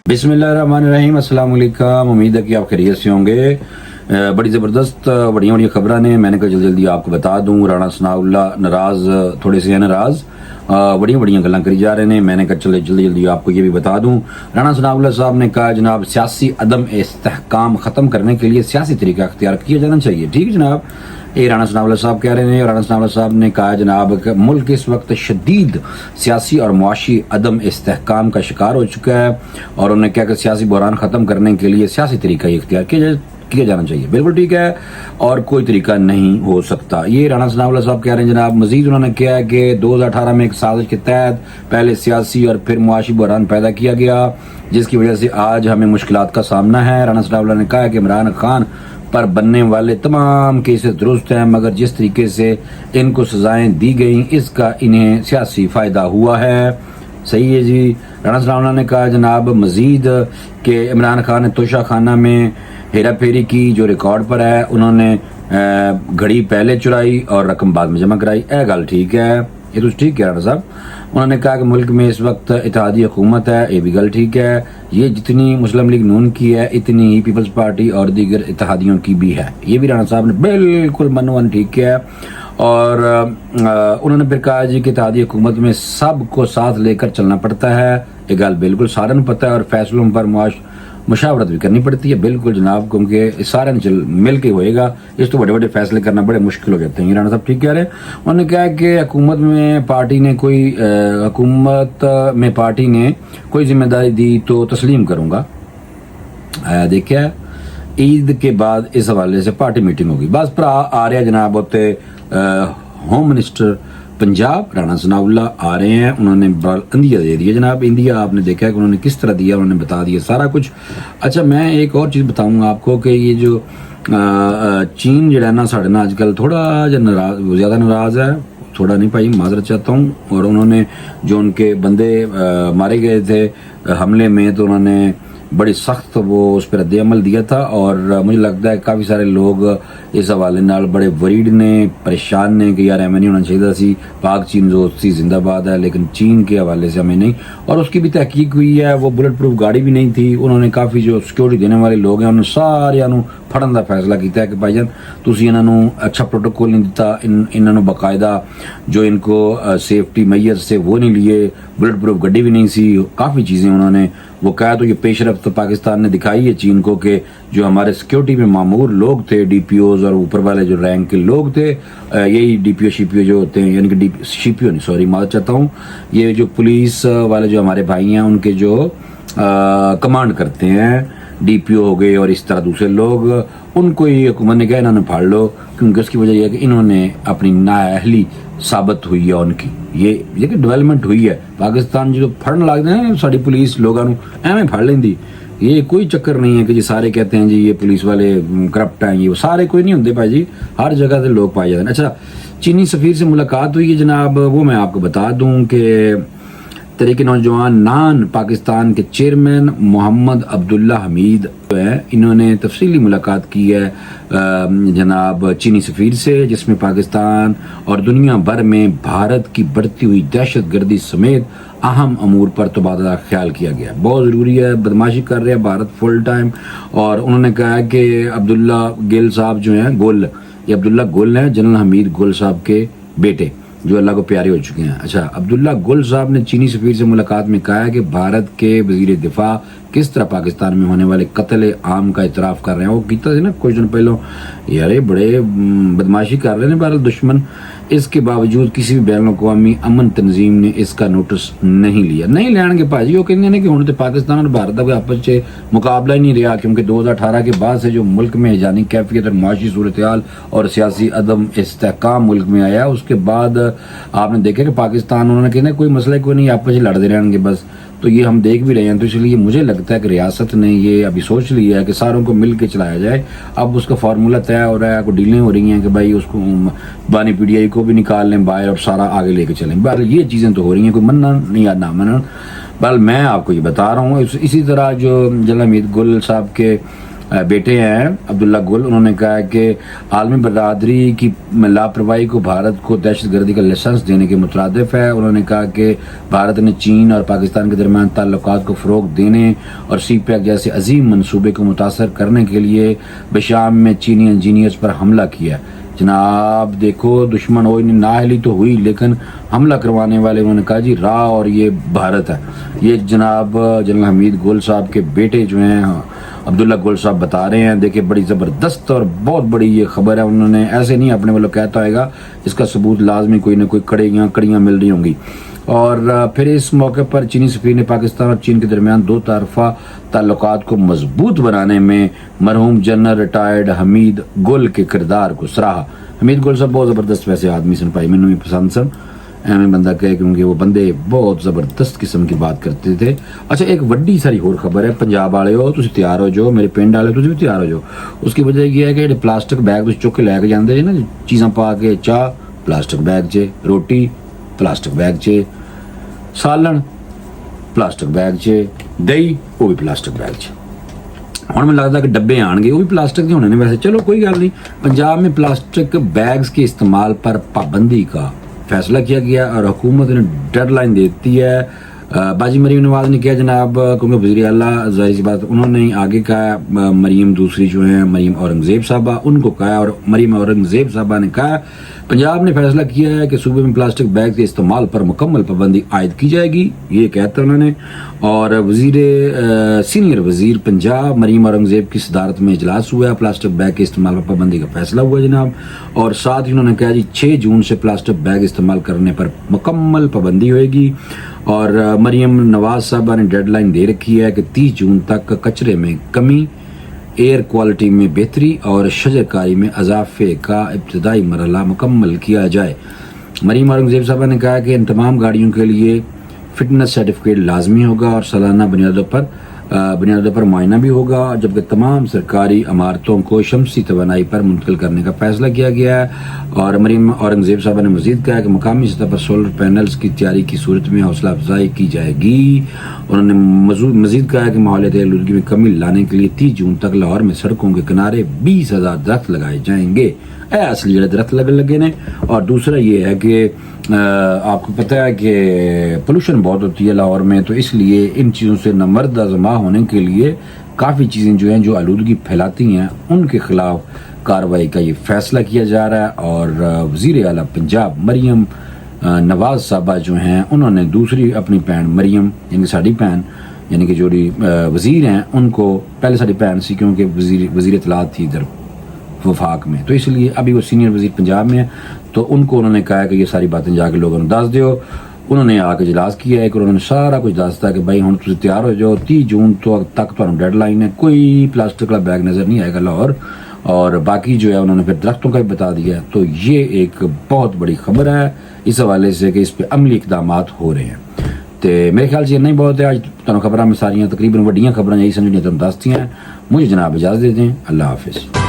बिस्मिल्लाहिर्रहमानिर्रहीम। अस्सलाम वालेकुम। उम्मीद है कि आप खैरियत से होंगे। बड़ी ज़बरदस्त बड़ी खबरें ने मैंने कहा जल्दी आपको बता दूं। राणा सनाउल्लाह नाराज़ थोड़े से हैं नाराज़, बड़ी गल्लां करी जा रहे हैं। मैंने कहा चले जल्दी आपको ये भी बता दूं। राणा सनाउल्लाह साहब ने कहा जनाब सियासी अदम इस्तेहकाम ख़त्म करने के लिए सियासी तरीका अख्तियार किया जाना चाहिए। ठीक है जनाब, ये राणा सनाउल्लाह साहब कह रहे हैं। राणा सनाउल्लाह साहब ने कहा जनाब कि मुल्क इस वक्त शदीद सियासी और मुआशी अदम इस्तेहकाम का शिकार हो चुका है और उन्होंने कहा कि सियासी बहरान ख़त्म करने के लिए सियासी तरीका ही इख्तियार किया जाना चाहिए। बिल्कुल ठीक है, और कोई तरीका नहीं हो सकता। ये राणा सनाउल्लाह साहब कह रहे हैं जनाब। मजीद उन्होंने कहा है कि 2018 में एक साजिश के तहत पहले सियासी और फिर मुआशी बहरान पैदा किया गया, जिसकी वजह से आज हमें मुश्किलात का सामना है। राणा सनाउल्लाह ने कहा कि इमरान खान पर बनने वाले तमाम केसेस दुरुस्त हैं, मगर जिस तरीके से इनको सजाएं दी गई इसका इन्हें सियासी फ़ायदा हुआ है। सही है जी। राणा सनाउल्लाह ने कहा जनाब मजीद कि इमरान खान ने तोशा खाना में हेरा फेरी की जो रिकॉर्ड पर है। उन्होंने घड़ी पहले चुराई और रकम बाद में जमा कराई। ए गल ठीक है, ये तो ठीक है राणा साहब। उन्होंने कहा कि मुल्क में इस वक्त इत्तेहादी हुकूमत है, ये भी गल ठीक है। ये जितनी मुस्लिम लीग नून की है इतनी ही पीपल्स पार्टी और दीगर इत्तेहादियों की भी है। ये भी राणा साहब ने बिल्कुल मनोवन ठीक किया। और उन्होंने फिर कहा जी कि इत्तेहादी हुकूमत में सबको साथ लेकर चलना पड़ता है। ये गल बिल्कुल सारे को पता है और फैसलों पर मुशावरत भी करनी पड़ती है। बिल्कुल जनाब, क्योंकि सारे मिल के होएगा, इस तो बड़े फैसले करना बड़े मुश्किल हो जाते हैं। राणा साहब ठीक कह रहे हैं। उन्होंने कहा कि हुकूमत में पार्टी ने कोई जिम्मेदारी दी तो तस्लीम करूंगा। देखिए ईद के बाद इस हवाले से पार्टी मीटिंग होगी। बस भरा आ रहा जनाब उत्ते होम मिनिस्टर पंजाब राणा सनाउल्लाह आ रहे हैं। उन्होंने इंदिया दे दिया जनाब। इंदिया आपने देखा है कि उन्होंने किस तरह दिया, उन्होंने बता दिया सारा कुछ। अच्छा, मैं एक और चीज़ बताऊंगा आपको कि ये जो चीन जो है ना साढ़े ना आजकल थोड़ा ज़्यादा नाराज़ है। थोड़ा नहीं भाई, माजरत चाहता हूँ। और उन्होंने जो उनके बंदे मारे गए थे हमले में, तो उन्होंने बड़ी सख्त वो उस पर रद्द अमल दिया था। और मुझे लगता है काफ़ी सारे लोग इस हवाले नाल बड़े वरीड ने, परेशान ने कि यार हमें नहीं होना चाहिए सी, पाक चीन दोस्ती जिंदाबाद है, लेकिन चीन के हवाले से हमें नहीं। और उसकी भी तहकीक हुई है, वो बुलेट प्रूफ गाड़ी भी नहीं थी। उन्होंने काफ़ी जो सिक्योरिटी देने वाले लोग हैं उन्होंने सारिਆਂ फड़न का फैसला किया कि भाईजान तुसी इन्हों अच्छा प्रोटोकॉल नहीं दिता, इन्हों बाकायदा जो इनको सेफ्टी मैयर से वो नहीं लिए, बुलेट प्रूफ गड्डी भी नहीं सी, काफ़ी चीज़ें उन्होंने वो कहा। तो ये पेशरफ्त पाकिस्तान ने दिखाई है चीन को कि जो हमारे सिक्योरिटी में मामूर लोग थे, DPOs और ऊपर वाले जो रैंक के लोग थे, यही DPO CPO जो होते हैं, यानी कि CPO नहीं, सॉरी माफ चाहता हूँ, ये जो पुलिस वाले जो हमारे भाई हैं उनके जो कमांड करते हैं, DPO हो गए और इस तरह दूसरे लोग, उनको ही हुकूमत ने कहा इन्होंने फाड़ लो, क्योंकि उसकी वजह यह है कि इन्होंने अपनी नाअहली साबित हुई है उनकी। ये कि डेवलपमेंट हुई है। पाकिस्तान जो फड़न लगते हैं साड़ी पुलिस लोगों एवं फड़ लेंदी। ये कोई चक्कर नहीं है कि जी सारे कहते हैं जी ये पुलिस वाले करप्ट हैं, ये वो सारे कोई नहीं होंगे भाई जी, हर जगह से लोग पाए जाते हैं। अच्छा, चीनी सफ़ीर से मुलाकात हुई है जनाब, वो मैं आपको बता दूं कि तहरीक नौजवान नान पाकिस्तान के चेयरमैन मोहम्मद अब्दुल्ला हमीद जो है, इन्होंने तफसीली मुलाकात की है जनाब चीनी सफ़ीर से, जिसमें पाकिस्तान और दुनिया भर में भारत की बढ़ती हुई दहशत गर्दी समेत अहम अमूर पर तबादला ख्याल किया गया। बहुत ज़रूरी है, बदमाशी कर रहे हैं भारत फुल टाइम। और उन्होंने कहा कि अब्दुल्ला गिल साहब जो हैं गुल, ये अब्दुल्ला गुल हैं जनरल हमीद गुल साहब के बेटे, जो अल्लाह को प्यारे हो चुके हैं। अच्छा, अब्दुल्ला गुल साहब ने चीनी सफ़ीर से मुलाकात में कहा है कि भारत के वज़ीर दिफा किस तरह पाकिस्तान में होने वाले कत्ल आम का इतराफ़ कर रहे हैं। वो कीता ना कुछ दिन पहले, यार बड़े बदमाशी कर रहे हैं भारत दुश्मन। इसके बावजूद किसी भी बैन अवी अमन तंजीम ने इसका नोटिस नहीं लिया। नहीं लैणगे भाजी, वो कहते हैं कि हुण तो पाकिस्तान और भारत का आपस में मुकाबला ही नहीं रहा, क्योंकि 2018 के बाद से जो मुल्क में जानी कैफियत और मुआशी सूरत हाल और सियासी अदम इस्तेहकाम मुल्क में आया, उसके बाद आपने देखा कि पाकिस्तान उन्होंने कहना कोई मसला कोई नहीं, आपस में लड़ते रहेंगे बस। तो ये हम देख भी रहे हैं। तो इसलिए मुझे लगता है कि रियासत ने ये अभी सोच लिया है कि सारों को मिल के चलाया जाए। अब उसका फार्मूला तय हो रहा है, को डीलें हो रही हैं कि भाई उसको बानी PTI को भी निकाल लें बाहर और सारा आगे लेके चलें। बहरहाल ये चीज़ें तो हो रही हैं, कोई मनना नहीं या ना मनना। बहरहाल मैं आपको ये बता रहा हूँ। इसी तरह जो जनरल हमीद गुल साहब के بیٹے ہیں عبداللہ گل، انہوں نے کہا ہے کہ عالمی برادری کی لاپرواہی کو بھارت کو دہشت گردی کا لائسنس دینے کے مترادف ہے۔ انہوں نے کہا کہ بھارت نے چین اور پاکستان کے درمیان تعلقات کو فروغ دینے اور سی پیک جیسے عظیم منصوبے کو متاثر کرنے کے لیے بشام میں چینی انجینئرز پر حملہ کیا۔ جناب دیکھو دشمن ہوئی نہیں، نااہلی تو ہوئی لیکن حملہ کروانے والے انہوں نے کہا جی راہ اور یہ بھارت ہے۔ یہ جناب جنرل حمید گل صاحب کے بیٹے جو ہیں عبداللہ گل صاحب بتا رہے ہیں۔ دیکھیں بڑی زبردست اور بہت بڑی یہ خبر ہے، انہوں نے ایسے نہیں اپنے والوں کہتا ہوئے گا، اس کا ثبوت لازمی کوئی نہ کوئی کڑیاں مل رہی ہوں گی۔ اور پھر اس موقع پر چینی سفیر نے پاکستان اور چین کے درمیان دو طرفہ تعلقات کو مضبوط بنانے میں مرحوم جنرل ریٹائرڈ حمید گل کے کردار کو سراہا۔ حمید گل صاحب بہت زبردست ویسے آدمی سن پائی، میں بھی پسند سن ایویں بندہ کہے کیونکہ وہ بندے بہت زبردست قسم کی بات کرتے تھے۔ اچھا ایک وڈی ساری اور خبر ہے، پنجاب والے ہو تسی تیار ہو جو، میرے پنڈ والے تسی بھی تیار ہو جو۔ اس کی وجہ یہ ہے کہ جڑے پلاسٹک بیگ تسی چک کے لے کے جاندے نا چیزاں پا کے، چاہ پلاسٹک بیگ 'چ، روٹی پلاسٹک بیگ 'چ، سالن پلاسٹک بیگ 'چ، دہی وہ بھی پلاسٹک بیگ 'چ۔ ہوں میں لگتا کہ ڈبے آن گے وہ بھی پلاسٹک کے ہونے نے، ویسے چلو کوئی گل نہیں۔ پنجاب میں پلاسٹک بیگز کے استعمال پر پابندی کا فیصلہ کیا گیا اور حکومت نے ڈیڈ لائن دیتی ہے۔ باجی مریم نواز نے کیا جناب، کیونکہ وزیر اعلیٰ ظاہر سی بات انہوں نے آگے کہا، مریم دوسری جو ہیں مریم اورنگزیب صاحبہ ان کو کہا، اور مریم اورنگزیب صاحبہ نے کہا پنجاب نے فیصلہ کیا ہے کہ صوبے میں پلاسٹک بیگ کے استعمال پر مکمل پابندی عائد کی جائے گی، یہ کہتا انہوں نے۔ اور سینئر وزیر پنجاب مریم اورنگزیب کی صدارت میں اجلاس ہوا، پلاسٹک بیگ کے استعمال پر پابندی کا فیصلہ ہوا جناب۔ اور ساتھ ہی انہوں نے کہا جی 6 جون سے پلاسٹک بیگ استعمال کرنے پر مکمل پابندی ہوئے گی۔ اور مریم نواز صاحبہ نے ڈیڈ لائن دے رکھی ہے کہ 30 جون تک کچرے میں کمی، ایئر کوالٹی میں بہتری اور شجر کاری میں اضافے کا ابتدائی مرحلہ مکمل کیا جائے۔ مریم اورنگزیب صاحبہ نے کہا کہ ان تمام گاڑیوں کے لیے فٹنس سرٹیفکیٹ لازمی ہوگا اور سالانہ بنیادوں پر معائنہ بھی ہوگا، جبکہ تمام سرکاری عمارتوں کو شمسی توانائی پر منتقل کرنے کا فیصلہ کیا گیا ہے۔ اور مریم اورنگزیب صاحبہ نے مزید کہا کہ مقامی سطح پر سولر پینلز کی تیاری کی صورت میں حوصلہ افزائی کی جائے گی۔ انہوں نے مزید کہا کہ ماحولیاتی آلودگی میں کمی لانے کے لیے 30 جون تک لاہور میں سڑکوں کے کنارے 20,000 درخت لگائے جائیں گے۔ اصلی جڑے درخت لگے نے۔ اور دوسرا یہ ہے کہ آپ کو پتہ ہے کہ پولوشن بہت ہوتی ہے لاہور میں، تو اس لیے ان چیزوں سے نمردہ زماں ہونے کے لیے کافی چیزیں جو ہیں جو آلودگی پھیلاتی ہیں ان کے خلاف کارروائی کا یہ فیصلہ کیا جا رہا ہے۔ اور وزیر اعلیٰ پنجاب مریم نواز صاحبہ جو ہیں انہوں نے دوسری اپنی بہن مریم یعنی ساڑی بہن یعنی کہ جو وزیر ہیں ان کو، پہلے ساڑی بہن سی کیونکہ وزیر اطلاعات تھی ادھر وفاق میں، تو اس لیے ابھی وہ سینئر وزیر پنجاب میں ہیں، تو ان کو انہوں نے کہا کہ یہ ساری باتیں جا کے لوگوں نے دس دیو۔ انہوں نے آ کے اجلاس کیا ہے کہ انہوں نے سارا کچھ دستا کہ بھائی ہوں تسی تیار ہو جاؤ، 30 جون تک تو ڈیڈ لائن ہے، کوئی پلاسٹک کا بیگ نظر نہیں آئے گا لاہور۔ اور باقی جو ہے انہوں نے پھر درختوں کا بھی بتا دیا۔ تو یہ ایک بہت بڑی خبر ہے اس حوالے سے کہ اس پہ عملی اقدامات ہو رہے ہیں۔ تو میرے خیال سے نہیں بہت ہے آج تمہیں خبریں میں ساریاں تقریباً وڈیاں خبریں یہی سمجھنی تم دستی ہیں۔ مجھے جناب اجازت دے دیں، اللہ حافظ۔